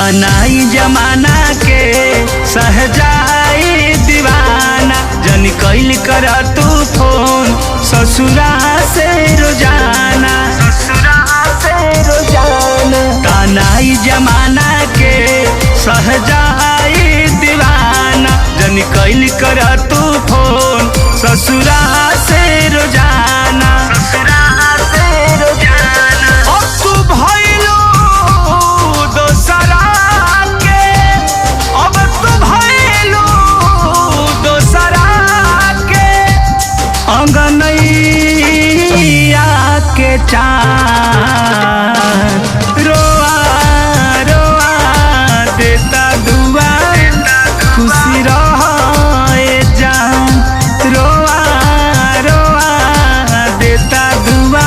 तानाई जमाना के सहजाई दीवाना जन कैल कर तू फोन ससुरा से रोजाना तानाई जमाना के सहजाई दीवाना जन कैल कर तू फोन ससुरा से रोजाना अब तू भइलो दोसरा के अब तू भइलो दोसरा के अंगनैया के चाँद रोआ रोआ देता दुआ खुशी रहे जान रोआ रोआ देता दुआ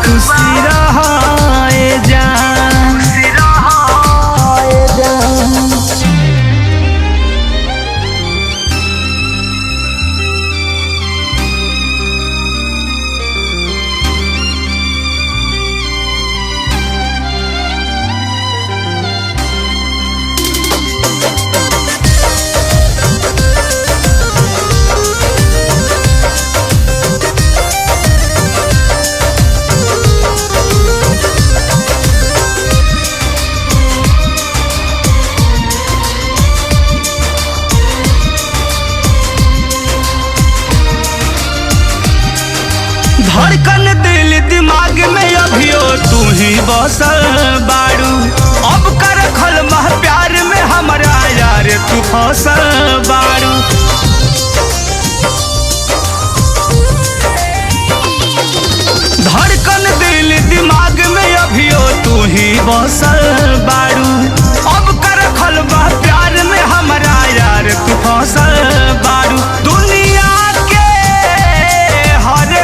खुशी रहे जान। धड़कन दिल दिमाग में अभियो तू ही बसल बाड़ू अब कर खल मह प्यार में हमारा यार तू फसल बाड़ू धड़कन दिल दिमाग में अभियो तू ही बसल बाड़ू अब कर खल मह प्यार में हमारा यार तू फसल बाड़ू दुनिया के हर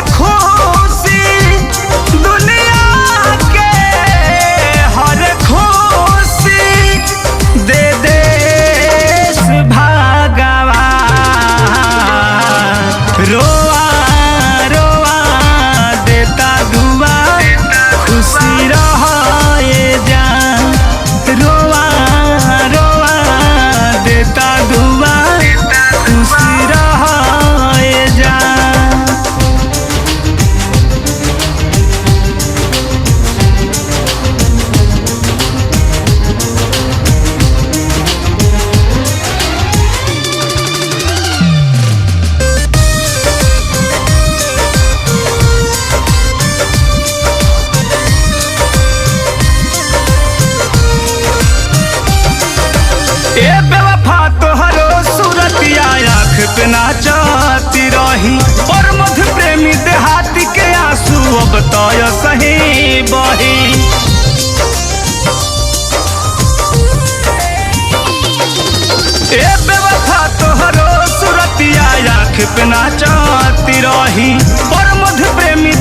रोआ रोआ देता दुआ खुशी रहे जान रोआ रोआ देता दुआ खुशी रहे जान। ए बेवफा तोहरो सूरतिया आँख पे नाचती रही और मधु प्रेमी देहाती के आंसू अब तय सही बही ए बेवफा तोहरो सूरतिया आँख पे नाचती रही और मधु प्रेमी